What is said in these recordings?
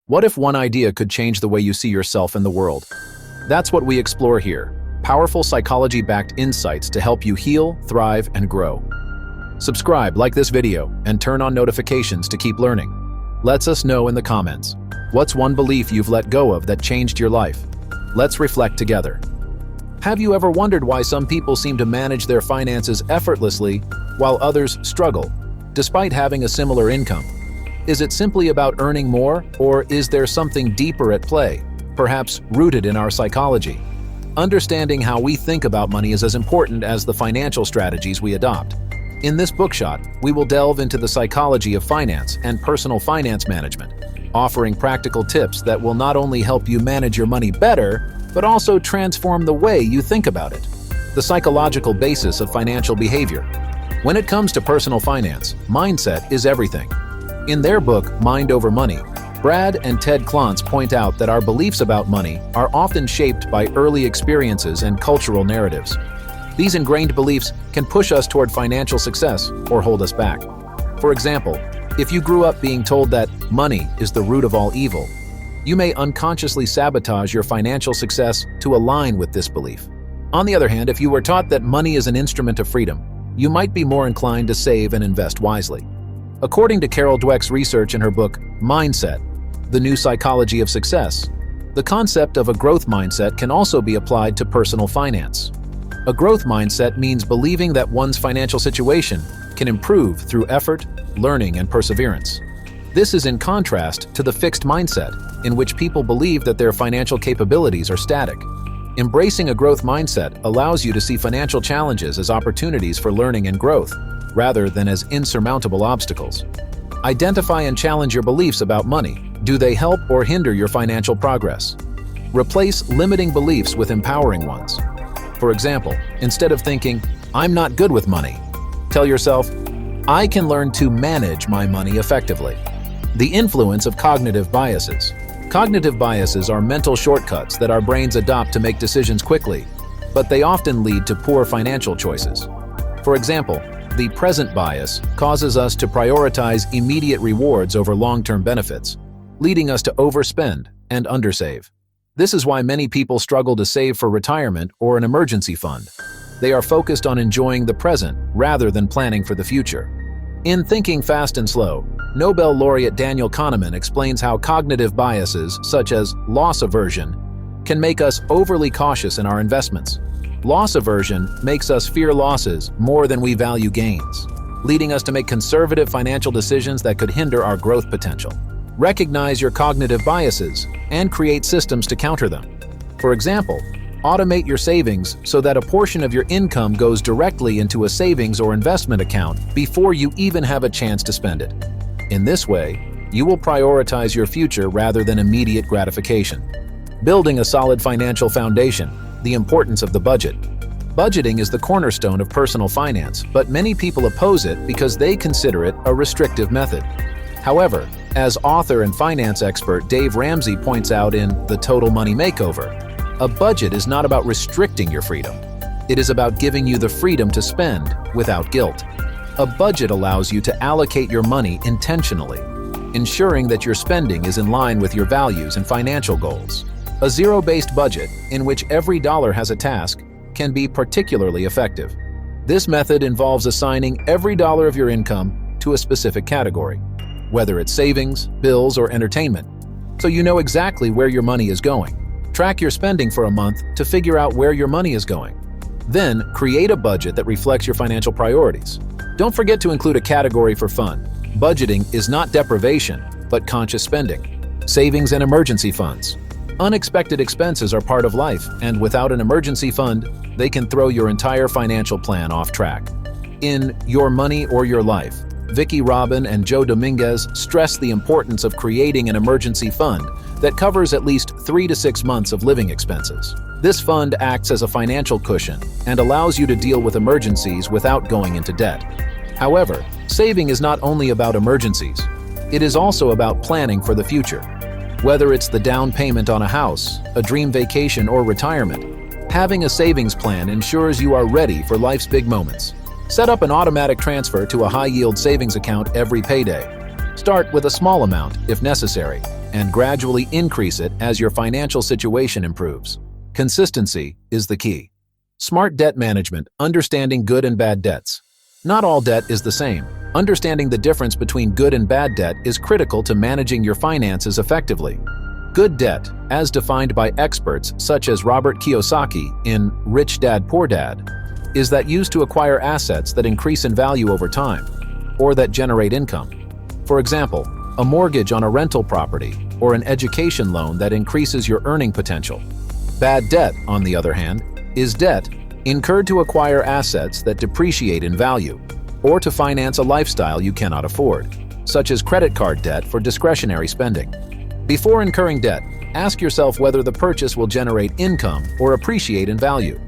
What if one idea could change the way you see yourself and the world? That's what we explore here. Powerful psychology-backed insights to help you heal, thrive, and grow. Subscribe, like this video, and turn on notifications to keep learning. Let us know in the comments. What's one belief you've let go of that changed your life? Let's reflect together. Have you ever wondered why some people seem to manage their finances effortlessly while others struggle, despite having a similar income? Is it simply about earning more, or is there something deeper at play, perhaps rooted in our psychology? Understanding how we think about money is as important as the financial strategies we adopt. In this bookshot, we will delve into the psychology of finance and personal finance management, offering practical tips that will not only help you manage your money better, but also transform the way you think about it. The psychological basis of financial behavior. When it comes to personal finance, mindset is everything. In their book, Mind Over Money, Brad and Ted Klontz point out that our beliefs about money are often shaped by early experiences and cultural narratives. These ingrained beliefs can push us toward financial success or hold us back. For example, if you grew up being told that money is the root of all evil, you may unconsciously sabotage your financial success to align with this belief. On the other hand, if you were taught that money is an instrument of freedom, you might be more inclined to save and invest wisely. According to Carol Dweck's research in her book, Mindset, The New Psychology of Success, the concept of a growth mindset can also be applied to personal finance. A growth mindset means believing that one's financial situation can improve through effort, learning, and perseverance. This is in contrast to the fixed mindset, in which people believe that their financial capabilities are static. Embracing a growth mindset allows you to see financial challenges as opportunities for learning and growth, rather than as insurmountable obstacles. Identify and challenge your beliefs about money. Do they help or hinder your financial progress? Replace limiting beliefs with empowering ones. For example, instead of thinking, "I'm not good with money," tell yourself, "I can learn to manage my money effectively." The influence of cognitive biases. Cognitive biases are mental shortcuts that our brains adopt to make decisions quickly, but they often lead to poor financial choices. For example, the present bias causes us to prioritize immediate rewards over long-term benefits, leading us to overspend and undersave. This is why many people struggle to save for retirement or an emergency fund. They are focused on enjoying the present rather than planning for the future. In Thinking Fast and Slow, Nobel laureate Daniel Kahneman explains how cognitive biases, such as loss aversion, can make us overly cautious in our investments. Loss aversion makes us fear losses more than we value gains, leading us to make conservative financial decisions that could hinder our growth potential. Recognize your cognitive biases and create systems to counter them. For example, automate your savings so that a portion of your income goes directly into a savings or investment account before you even have a chance to spend it. In this way, you will prioritize your future rather than immediate gratification. Building a solid financial foundation. The importance of the budget. Budgeting is the cornerstone of personal finance, but many people oppose it because they consider it a restrictive method. However, as author and finance expert Dave Ramsey points out in The Total Money Makeover, a budget is not about restricting your freedom. It is about giving you the freedom to spend without guilt. A budget allows you to allocate your money intentionally, ensuring that your spending is in line with your values and financial goals. A zero-based budget, in which every dollar has a task, can be particularly effective. This method involves assigning every dollar of your income to a specific category, whether it's savings, bills, or entertainment, so you know exactly where your money is going. Track your spending for a month to figure out where your money is going. Then, create a budget that reflects your financial priorities. Don't forget to include a category for fun. Budgeting is not deprivation, but conscious spending. Savings and emergency funds. Unexpected expenses are part of life, and without an emergency fund, they can throw your entire financial plan off track. In Your Money or Your Life, Vicki Robin and Joe Dominguez stress the importance of creating an emergency fund that covers at least 3 to 6 months of living expenses. This fund acts as a financial cushion and allows you to deal with emergencies without going into debt. However, saving is not only about emergencies. It is also about planning for the future. Whether it's the down payment on a house, a dream vacation, or retirement, having a savings plan ensures you are ready for life's big moments. Set up an automatic transfer to a high-yield savings account every payday. Start with a small amount, if necessary, and gradually increase it as your financial situation improves. Consistency is the key. Smart debt management, understanding good and bad debts. Not all debt is the same. Understanding the difference between good and bad debt is critical to managing your finances effectively. Good debt, as defined by experts such as Robert Kiyosaki in Rich Dad Poor Dad, is that used to acquire assets that increase in value over time, or that generate income. For example, a mortgage on a rental property or an education loan that increases your earning potential. Bad debt, on the other hand, is debt incurred to acquire assets that depreciate in value, or to finance a lifestyle you cannot afford, such as credit card debt for discretionary spending. Before incurring debt, ask yourself whether the purchase will generate income or appreciate in value.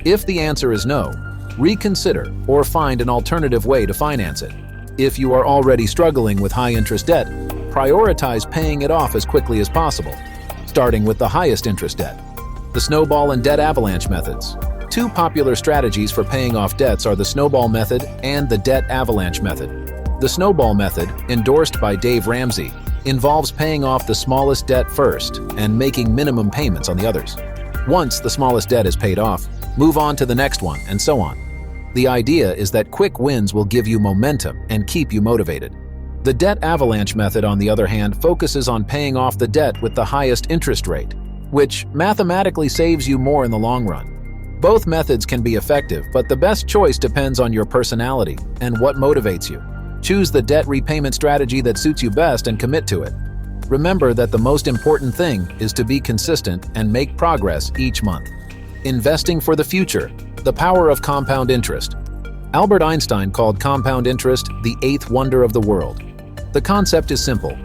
If the answer is no, reconsider or find an alternative way to finance it. If you are already struggling with high-interest debt, prioritize paying it off as quickly as possible, starting with the highest interest debt. The snowball and debt avalanche methods. Two popular strategies for paying off debts are the snowball method and the debt avalanche method. The snowball method, endorsed by Dave Ramsey, involves paying off the smallest debt first and making minimum payments on the others. Once the smallest debt is paid off, move on to the next one, and so on. The idea is that quick wins will give you momentum and keep you motivated. The debt avalanche method, on the other hand, focuses on paying off the debt with the highest interest rate, which mathematically saves you more in the long run. Both methods can be effective, but the best choice depends on your personality and what motivates you. Choose the debt repayment strategy that suits you best and commit to it. Remember that the most important thing is to be consistent and make progress each month. Investing for the future. The power of compound interest. Albert Einstein called compound interest the eighth wonder of the world. The concept is simple.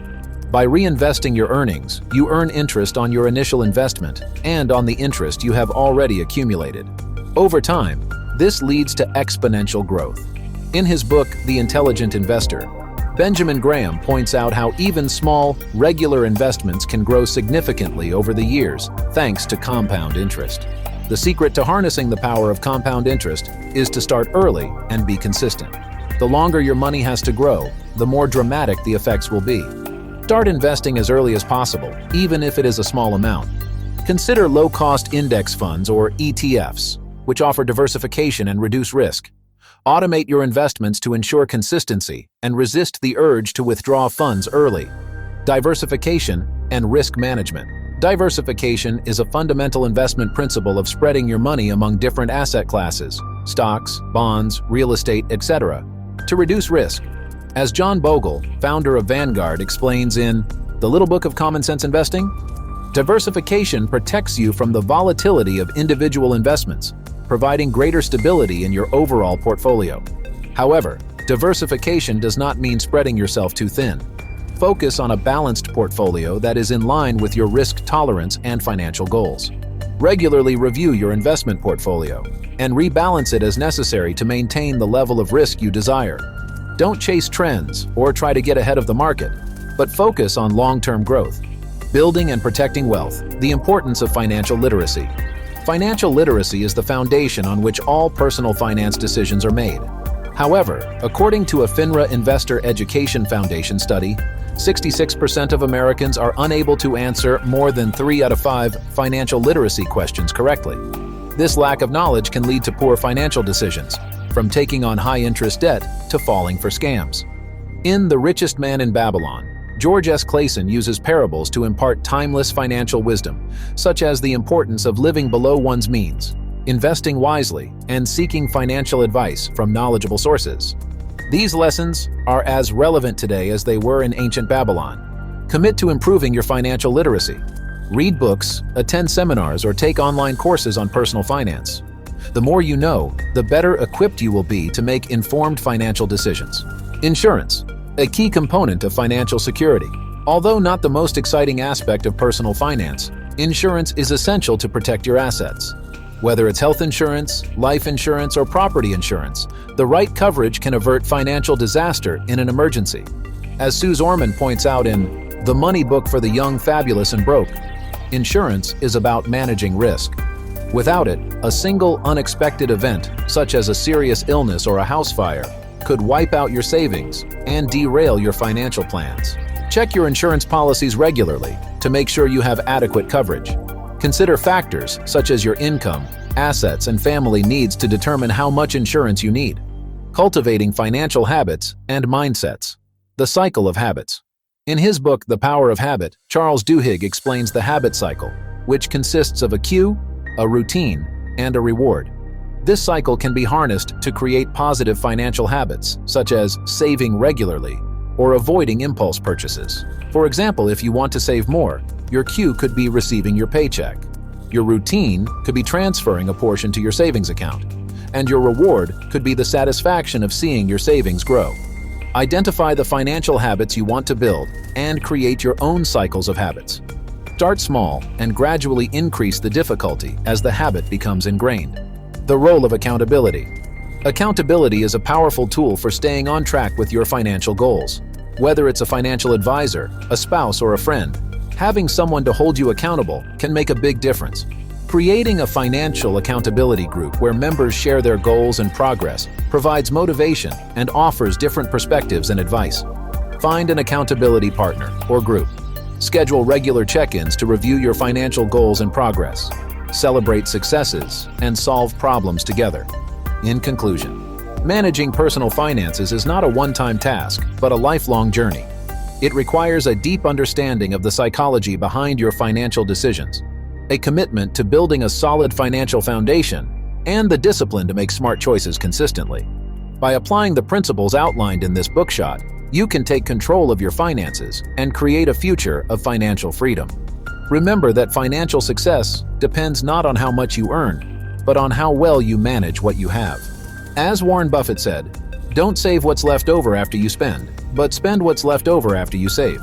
By reinvesting your earnings, you earn interest on your initial investment and on the interest you have already accumulated. Over time, this leads to exponential growth. In his book, The Intelligent Investor, Benjamin Graham points out how even small, regular investments can grow significantly over the years, thanks to compound interest. The secret to harnessing the power of compound interest is to start early and be consistent. The longer your money has to grow, the more dramatic the effects will be. Start investing as early as possible, even if it is a small amount. Consider low-cost index funds or ETFs, which offer diversification and reduce risk. Automate your investments to ensure consistency and resist the urge to withdraw funds early. Diversification and risk management. Diversification is a fundamental investment principle of spreading your money among different asset classes, stocks, bonds, real estate, etc., to reduce risk. As John Bogle, founder of Vanguard, explains in The Little Book of Common Sense Investing, diversification protects you from the volatility of individual investments, providing greater stability in your overall portfolio. However, diversification does not mean spreading yourself too thin. Focus on a balanced portfolio that is in line with your risk tolerance and financial goals. Regularly review your investment portfolio and rebalance it as necessary to maintain the level of risk you desire. Don't chase trends or try to get ahead of the market, but focus on long-term growth. Building and protecting wealth. The importance of financial literacy. Financial literacy is the foundation on which all personal finance decisions are made. However, according to a FINRA Investor Education Foundation study, 66% of Americans are unable to answer more than 3 out of 5 financial literacy questions correctly. This lack of knowledge can lead to poor financial decisions, from taking on high-interest debt to falling for scams. In The Richest Man in Babylon, George S. Clason uses parables to impart timeless financial wisdom, such as the importance of living below one's means, investing wisely, and seeking financial advice from knowledgeable sources. These lessons are as relevant today as they were in ancient Babylon. Commit to improving your financial literacy. Read books, attend seminars, or take online courses on personal finance. The more you know, the better equipped you will be to make informed financial decisions. Insurance, a key component of financial security. Although not the most exciting aspect of personal finance, insurance is essential to protect your assets. Whether it's health insurance, life insurance, or property insurance, the right coverage can avert financial disaster in an emergency. As Suze Orman points out in The Money Book for the Young, Fabulous, and Broke, insurance is about managing risk. Without it, a single unexpected event, such as a serious illness or a house fire, could wipe out your savings and derail your financial plans. Check your insurance policies regularly to make sure you have adequate coverage. Consider factors such as your income, assets, and family needs to determine how much insurance you need. Cultivating financial habits and mindsets. The cycle of habits. In his book, The Power of Habit, Charles Duhigg explains the habit cycle, which consists of a cue, a routine, and a reward. This cycle can be harnessed to create positive financial habits, such as saving regularly or avoiding impulse purchases. For example, if you want to save more, your cue could be receiving your paycheck. Your routine could be transferring a portion to your savings account, and your reward could be the satisfaction of seeing your savings grow. Identify the financial habits you want to build and create your own cycles of habits. Start small and gradually increase the difficulty as the habit becomes ingrained. The role of accountability. Accountability is a powerful tool for staying on track with your financial goals. Whether it's a financial advisor, a spouse, or a friend, having someone to hold you accountable can make a big difference. Creating a financial accountability group where members share their goals and progress provides motivation and offers different perspectives and advice. Find an accountability partner or group. Schedule regular check-ins to review your financial goals and progress. Celebrate successes and solve problems together. In conclusion, managing personal finances is not a one-time task, but a lifelong journey. It requires a deep understanding of the psychology behind your financial decisions, a commitment to building a solid financial foundation, and the discipline to make smart choices consistently. By applying the principles outlined in this bookshot, you can take control of your finances and create a future of financial freedom. Remember that financial success depends not on how much you earn, but on how well you manage what you have. As Warren Buffett said, "Don't save what's left over after you spend, but spend what's left over after you save."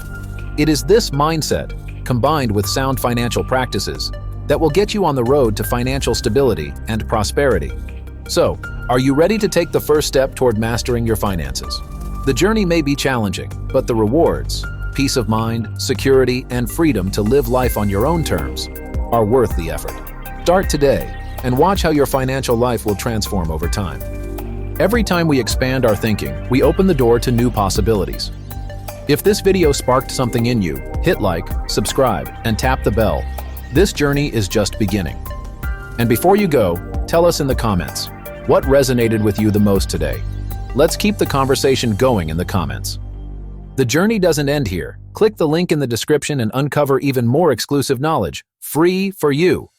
It is this mindset, combined with sound financial practices, that will get you on the road to financial stability and prosperity. So, are you ready to take the first step toward mastering your finances? The journey may be challenging, but the rewards, peace of mind, security, and freedom to live life on your own terms, are worth the effort. Start today and watch how your financial life will transform over time. Every time we expand our thinking, we open the door to new possibilities. If this video sparked something in you, hit like, subscribe, and tap the bell. This journey is just beginning. And before you go, tell us in the comments, what resonated with you the most today? Let's keep the conversation going in the comments. The journey doesn't end here. Click the link in the description and uncover even more exclusive knowledge, free for you.